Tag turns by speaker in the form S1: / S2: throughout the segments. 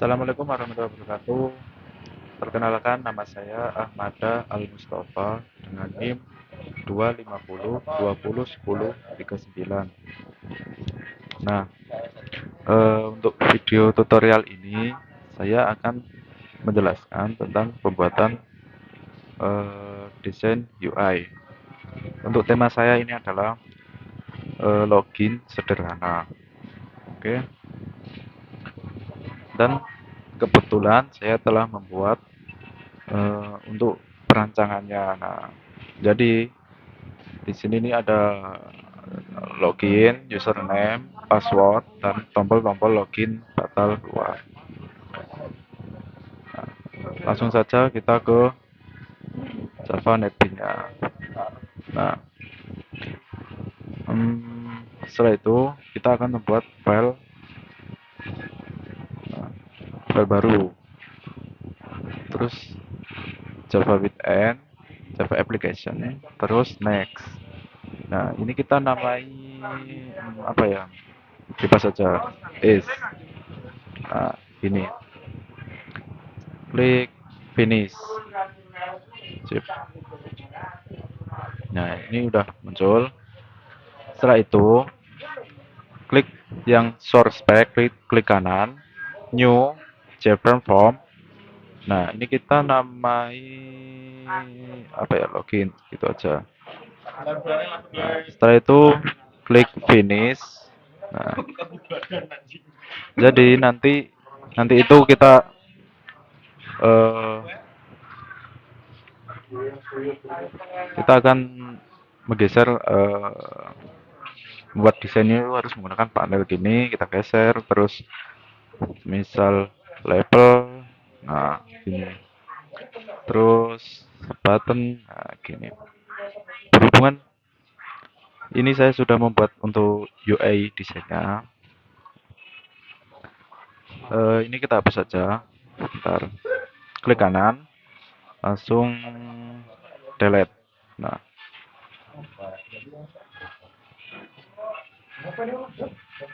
S1: Assalamualaikum warahmatullahi wabarakatuh. Perkenalkan, nama saya Ahmada Al Mustafa dengan NIM 250 20 10 39. Nah, untuk video tutorial ini saya akan menjelaskan tentang pembuatan desain UI. Untuk tema saya ini adalah login sederhana. Oke. Dan kebetulan saya telah membuat untuk perancangannya. Nah, jadi di sini nih ada login, username, password, dan tombol-tombol login batal keluar. Nah, langsung saja kita ke Java NetBeans-nya. Nah, setelah itu kita akan membuat file baru. Terus Java with Java application, terus next. Nah, ini kita namai apa ya? Bebas saja. Is. Nah, ini. Klik finish. Sip. Nah, ini udah muncul. Setelah itu, klik yang source spec, klik kanan, new, JFrame form. Nah, ini kita namai apa ya, login gitu aja. Nah, setelah itu klik finish. Nah, jadi nanti itu kita akan menggeser membuat desainnya itu harus menggunakan panel gini, kita geser terus misal label, nah gini, terus button, nah gini. Berhubungan ini saya sudah membuat untuk UI desainnya. Ini kita hapus saja. Bentar. Klik kanan, langsung delete. Nah,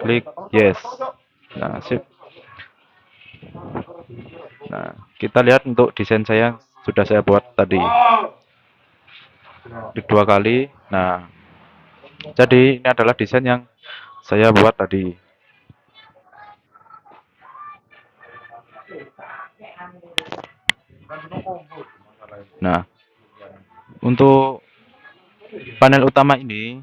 S1: klik yes. Nah, sip. Nah, kita lihat untuk desain saya sudah saya buat tadi. Klik 2 kali. Nah, jadi ini adalah desain yang saya buat tadi. Nah, untuk panel utama ini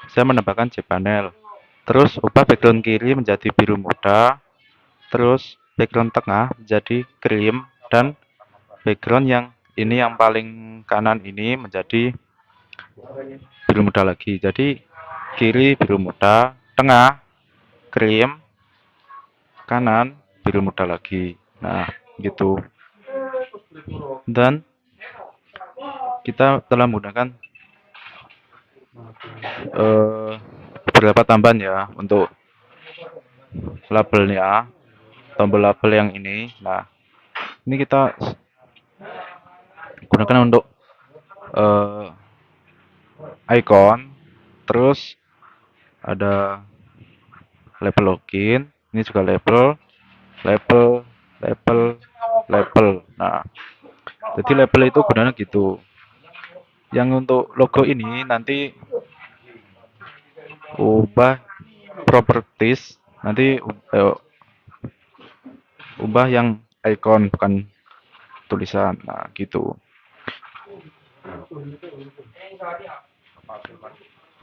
S1: saya menambahkan cPanel. Terus ubah background kiri menjadi biru muda. Terus background tengah menjadi krim, dan background yang ini yang paling kanan ini menjadi biru muda lagi. Jadi kiri biru muda, tengah krim, kanan biru muda lagi. Nah, gitu. Dan kita telah menggunakan beberapa tambahan ya untuk labelnya, tombol label yang ini. Nah, ini kita gunakan untuk icon, terus ada label login, ini juga label, label, label, label. Nah, jadi label itu gunanya gitu. Yang untuk logo ini nanti ubah properties, nanti ubah yang icon bukan tulisan. Nah, gitu.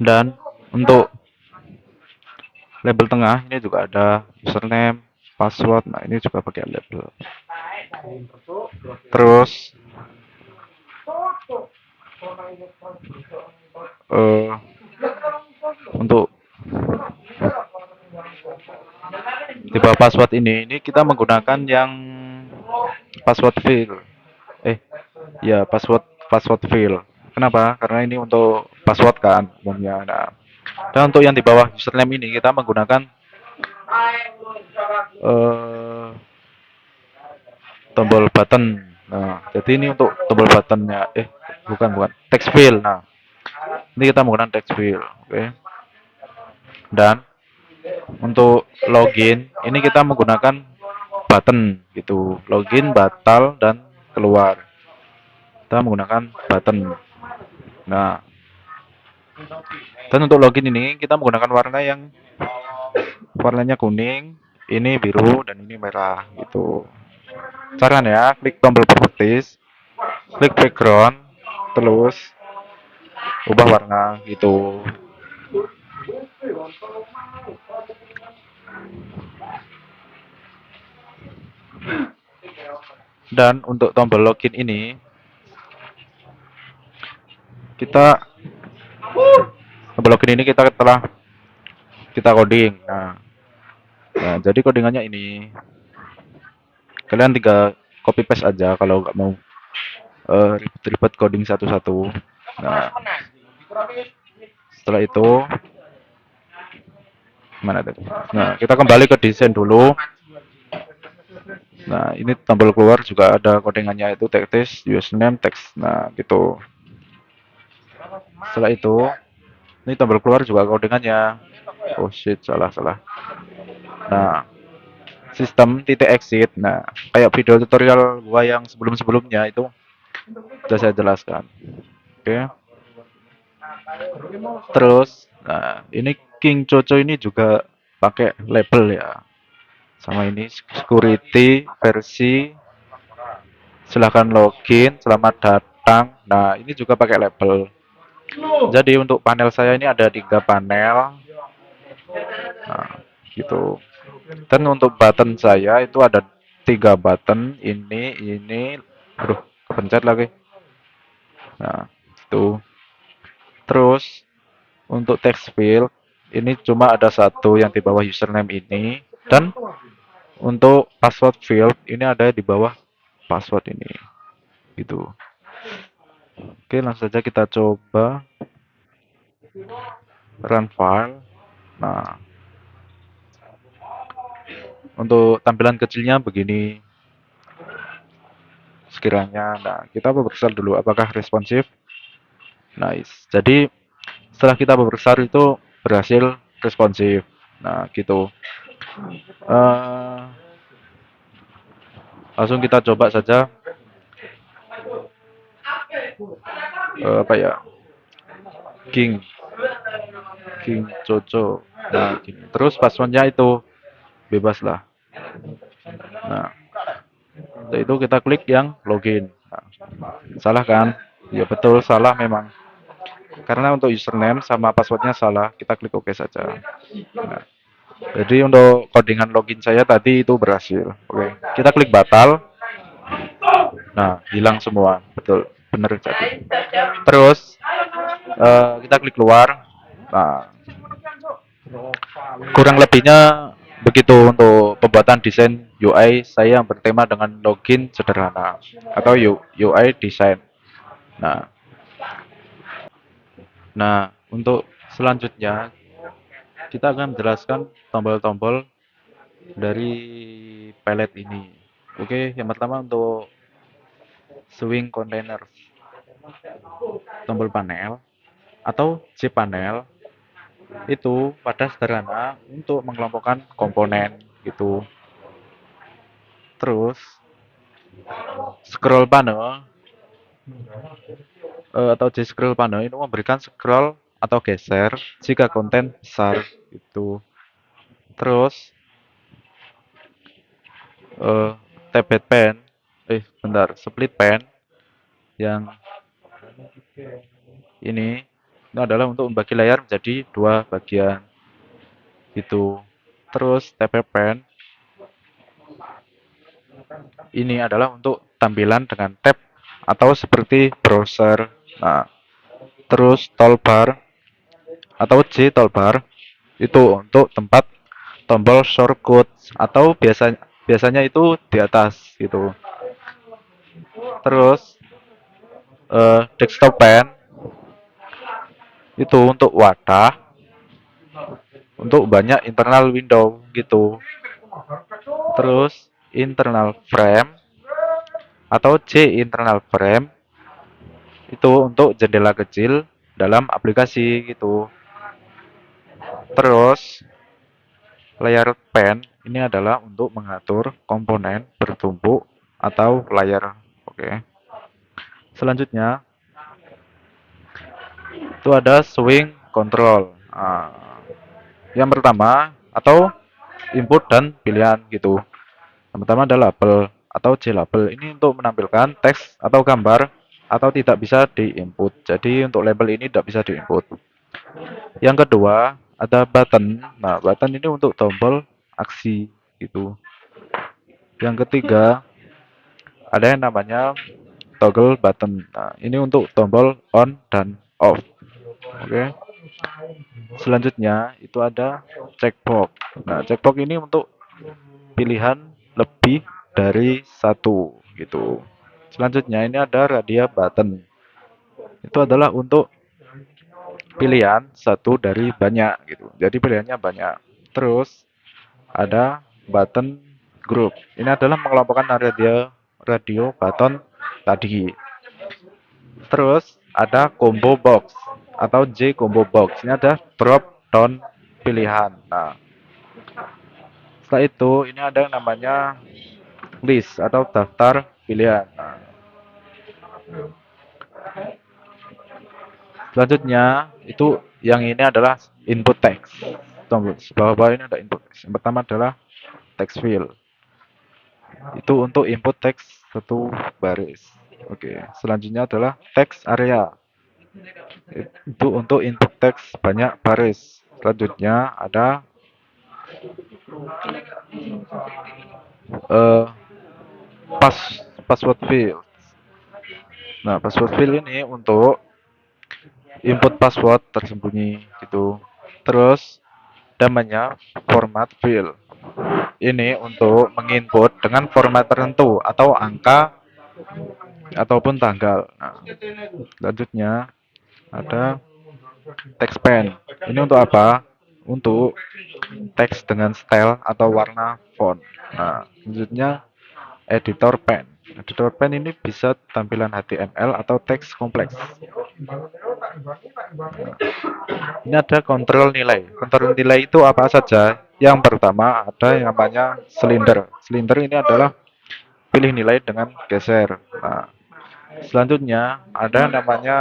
S1: Dan untuk label tengah ini juga ada username, password. Nah, ini juga pakai label. Terus untuk di bawah password ini kita menggunakan yang password fill. Ya, password fill. Kenapa? Karena ini untuk password kan umumnya. Nah, dan untuk yang di bawah username ini kita menggunakan tombol button. Nah, jadi ini untuk tombol buttonnya. Bukan text fill. Nah, ini kita menggunakan text fill. Oke. Dan Untuk login, ini kita menggunakan button gitu. Login, batal, dan keluar. Kita menggunakan button. Nah, dan untuk login ini kita menggunakan warna yang warnanya kuning, ini biru, dan ini merah gitu. Caranya, klik tombol properties, klik background, terus ubah warna gitu. Dan untuk tombol login ini kita tombol login ini kita telah kita coding. Nah, jadi codingannya ini kalian tinggal copy paste aja kalau nggak mau ribet-ribet coding satu-satu. Nah, setelah itu mana tadi? Nah, kita kembali ke desain dulu. Nah, ini tombol keluar juga ada codingannya itu text, username, text. Nah, gitu. Setelah itu, ini tombol keluar juga codingannya. Oh shit, salah salah. Nah, sistem titik exit. Nah, kayak video tutorial gua yang sebelum-sebelumnya itu sudah saya jelaskan. Oke. Terus, nah ini King Coco ini juga pakai label ya. Sama ini security versi silahkan login, selamat datang. Nah, ini juga pakai label. Jadi untuk panel saya ini ada 3 panel. Nah, gitu. Dan untuk button saya itu ada 3 button. Ini, aduh, kepencet lagi. Nah, itu. Terus untuk text field ini cuma ada satu yang di bawah username ini, dan untuk password field ini ada di bawah password ini. Gitu. Oke, langsung saja kita coba run file. Nah, untuk tampilan kecilnya begini sekiranya. Nah, kita berusaha dulu apakah responsif. Nice. Jadi setelah kita berusaha itu berhasil responsif. Nah, gitu. Eh, langsung kita coba saja apa ya? King King Coco. Nah, gini. Terus passwordnya itu bebas lah. Nah, setelah itu kita klik yang login. Nah, salah kan? Ya betul, salah memang. Karena untuk username sama passwordnya salah, kita klik OK saja. Nah, jadi untuk codingan login saya tadi itu berhasil. Oke, kita klik batal. Nah, hilang semua. Betul, benar jadi. Terus kita klik keluar. Nah, kurang lebihnya begitu untuk pembuatan desain UI saya yang bertema dengan login sederhana atau UI design. Nah, untuk selanjutnya kita akan menjelaskan tombol-tombol dari palette ini. Oke, yang pertama untuk swing container, tombol panel atau J panel itu pada sederhana untuk mengelompokkan komponen gitu. Terus scroll panel atau J scroll panel itu memberikan scroll atau geser jika konten besar itu. Terus tablet pen, bentar, split pen yang ini adalah untuk membagi layar menjadi 2 bagian itu. Terus tablet pen ini adalah untuk tampilan dengan tab atau seperti browser. Nah, terus toolbar atau J toolbar itu untuk tempat tombol shortcut atau biasanya itu di atas gitu. Terus desktop pen itu untuk wadah untuk banyak internal window gitu. Terus internal frame atau J internal frame itu untuk jendela kecil dalam aplikasi gitu. Terus Layar pen ini adalah untuk mengatur komponen bertumpuk atau layar. Oke. Selanjutnya itu ada swing control. Nah, yang pertama atau input dan pilihan gitu. Yang pertama ada label atau J-label. Ini untuk menampilkan teks atau gambar atau tidak bisa diinput. Jadi untuk label ini tidak bisa diinput. Yang kedua ada button. Nah, button ini untuk tombol aksi gitu. Yang ketiga ada yang namanya toggle button. Nah, ini untuk tombol on dan off. Oke. Selanjutnya itu ada checkbox. Nah, checkbox ini untuk pilihan lebih dari satu gitu. Selanjutnya ini ada radio button. Itu adalah untuk pilihan satu dari banyak gitu. Jadi pilihannya banyak. Terus ada button group. Ini adalah mengelompokkan radio radio button tadi. Terus ada combo box atau J combo box. Ini ada drop down pilihan. Nah, setelah itu ini ada yang namanya list atau daftar pilihan. Nah, selanjutnya itu yang ini adalah input text. Tunggu, bawah-bawah ini ada input text. Yang pertama adalah text field. Itu untuk input teks satu baris. Oke, selanjutnya adalah text area. Itu untuk input teks banyak baris. Selanjutnya ada eh, pas password field. Nah, password field ini untuk input password tersembunyi gitu. Terus namanya format field. Ini untuk menginput dengan format tertentu atau angka ataupun tanggal. Nah, selanjutnya ada text pen. Ini untuk apa? Untuk teks dengan style atau warna font. Nah, selanjutnya editor pen. Editor pen ini bisa tampilan HTML atau teks kompleks. Ini ada kontrol nilai. Kontrol nilai itu apa saja? Yang pertama ada yang namanya silinder. Silinder ini adalah pilih nilai dengan geser. Nah, selanjutnya ada namanya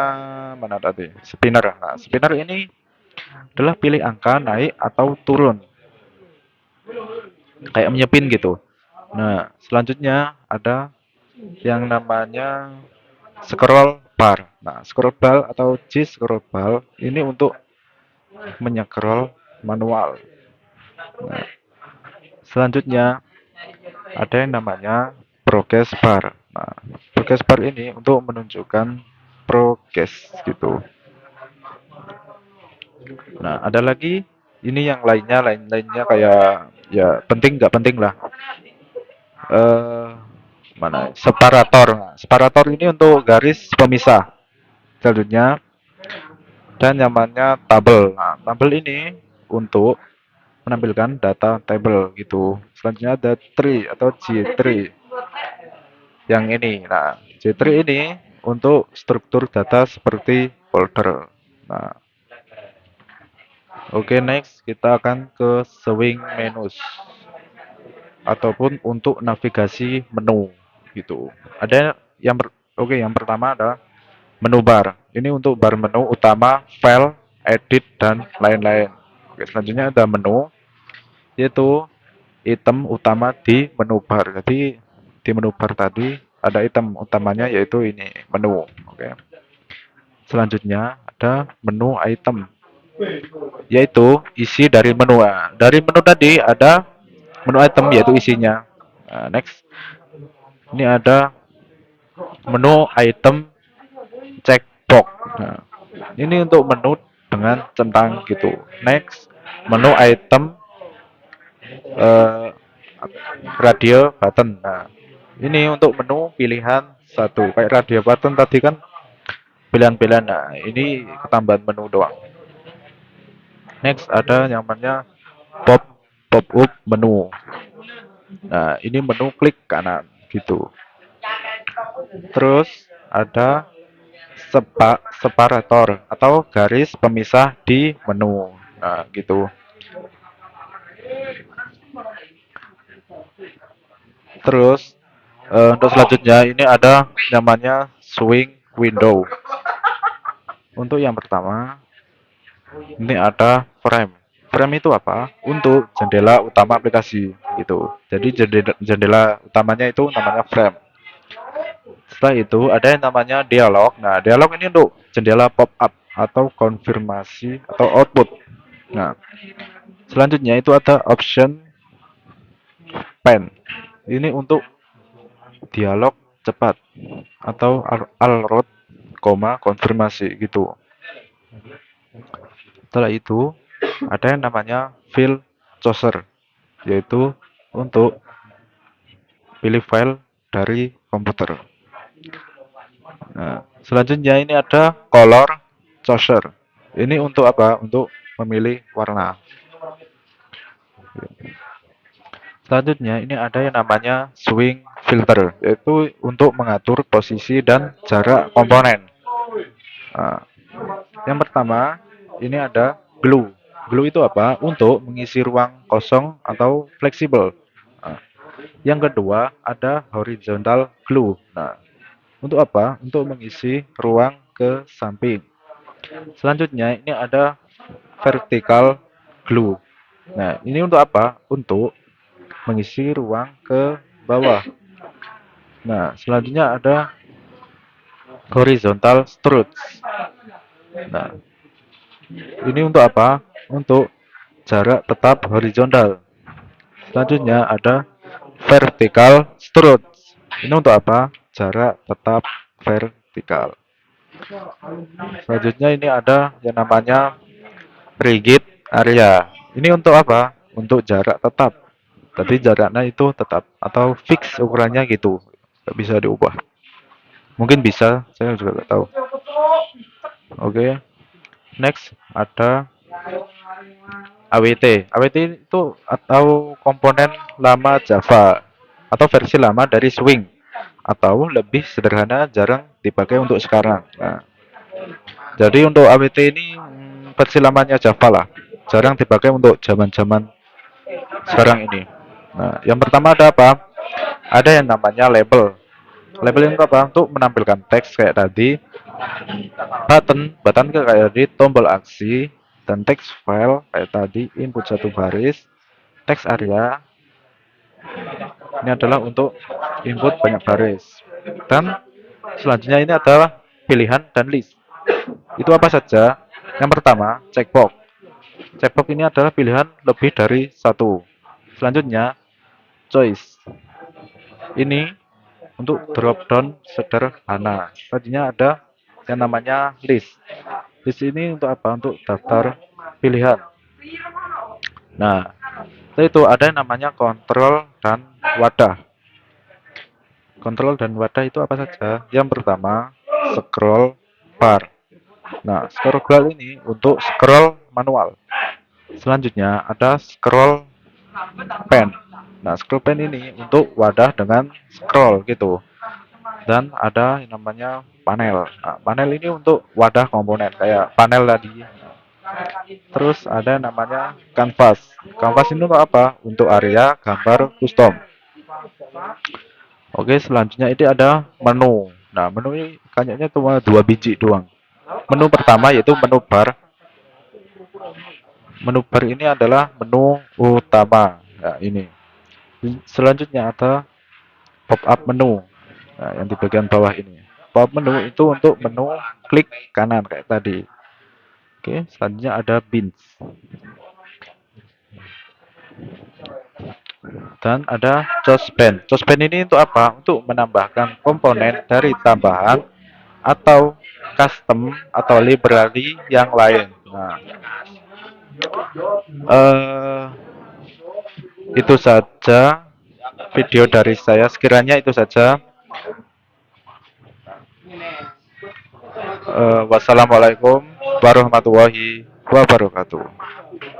S1: mana tadi? Spinner. Nah, spinner ini adalah pilih angka naik atau turun. Kayak menyepin gitu. Nah, selanjutnya ada yang namanya scroll bar. Nah, scroll bar atau G scroll bar ini untuk menyekrol manual. Nah, selanjutnya ada yang namanya progress bar. Nah, progress bar ini untuk menunjukkan progress gitu. Nah, ada lagi ini yang lainnya kayak ya penting nggak penting lah. Eh mana? Separator. Nah, separator ini untuk garis pemisah. Selanjutnya dan namanya tabel. Nah, tabel ini untuk menampilkan data table gitu. Selanjutnya ada tree atau J-tree. Yang ini. Nah, J-tree ini untuk struktur data seperti folder. Nah, oke, next kita akan ke swing menus ataupun untuk navigasi menu gitu. Ada yang pertama adalah menu bar. Ini untuk bar menu utama, file, edit dan lain-lain. Oke, selanjutnya ada menu yaitu item utama di menu bar. Jadi di menu bar tadi ada item utamanya yaitu ini menu. Oke. Selanjutnya ada menu item yaitu isi dari menu. Nah, dari menu tadi ada menu item yaitu isinya. Nah, next ini ada menu item checkbox. Nah, ini untuk menu dengan centang gitu. Next menu item eh, radio button. Nah, ini untuk menu pilihan satu. Kayak radio button tadi kan pilihan-pilihan. Nah, ini ketambahan menu doang. Next ada yang namanya pop up menu. Nah, ini menu klik kanan gitu. Terus ada separator atau garis pemisah di menu. Nah, gitu. Terus untuk selanjutnya ini ada namanya swing window. Untuk yang pertama ini ada frame. Frame itu apa? Untuk jendela utama aplikasi gitu. Jadi jendela utamanya itu namanya frame. Setelah itu ada yang namanya dialog. Nah, dialog ini untuk jendela pop up atau konfirmasi atau output. Nah, selanjutnya itu ada option pen. Ini untuk dialog cepat atau alrot, konfirmasi gitu. Setelah itu ada yang namanya file chooser, yaitu untuk pilih file dari komputer. Nah, selanjutnya ini ada color chooser. Ini untuk apa? Untuk memilih warna. Selanjutnya ini ada yang namanya swing filter, yaitu untuk mengatur posisi dan jarak komponen. Nah, yang pertama ini ada glue. Glue itu apa? Untuk mengisi ruang kosong atau fleksibel. Nah, yang kedua ada horizontal glue. Nah, untuk apa? Untuk mengisi ruang ke samping. Selanjutnya ini ada vertical glue. Nah, ini untuk apa? Untuk mengisi ruang ke bawah. Nah, selanjutnya ada horizontal struts. Nah, ini untuk apa? Untuk jarak tetap horizontal. Selanjutnya ada vertical struts. Ini untuk apa? Jarak tetap vertikal. Selanjutnya ini ada yang namanya rigid area. Ini untuk apa? Untuk jarak tetap. Tapi jaraknya itu tetap atau fix ukurannya gitu. Nggak bisa diubah. Mungkin bisa, saya juga nggak tahu. Oke, next ada AWT. AWT itu atau komponen lama Java atau versi lama dari Swing atau lebih sederhana jarang dipakai untuk sekarang. Nah, jadi untuk AWT ini versi lamanya Java lah, jarang dipakai untuk zaman-zaman sekarang ini. Nah, yang pertama ada apa? Ada yang namanya label. Label itu apa? Untuk menampilkan teks kayak tadi, button kayak tadi, tombol aksi, dan teks file kayak tadi, input satu baris, teks area. Ini adalah untuk input banyak baris. Dan selanjutnya ini adalah pilihan dan list. Itu apa saja? Yang pertama, checkbox. Checkbox ini adalah pilihan lebih dari satu. Selanjutnya, choice. Ini untuk drop down sederhana. Selanjutnya ada yang namanya list. List ini untuk apa? Untuk daftar pilihan. Nah, itu ada yang namanya kontrol dan wadah. Kontrol dan wadah itu apa saja? Yang pertama, scroll bar. Nah, scroll bar ini untuk scroll manual. Selanjutnya ada scroll pen. Nah, scroll pen ini untuk wadah dengan scroll gitu. Dan ada yang namanya panel. Nah, panel ini untuk wadah komponen kayak panel tadi. Terus ada yang namanya canvas. Canvas ini untuk apa? Untuk area gambar custom. Oke, selanjutnya ini ada menu. Nah, menu ini kayaknya cuma 2 biji doang. Menu pertama yaitu menu bar. Menu bar ini adalah menu utama. Nah, ini. Selanjutnya ada pop-up menu. Nah, yang di bagian bawah ini. Pop-up menu itu untuk menu klik kanan kayak tadi. Oke, selanjutnya ada bins. Dan ada choosepad. Choosepad ini untuk apa? Untuk menambahkan komponen dari tambahan atau custom atau library yang lain. Nah, itu saja video dari saya. Sekiranya itu saja. Wassalamualaikum warahmatullahi wabarakatuh.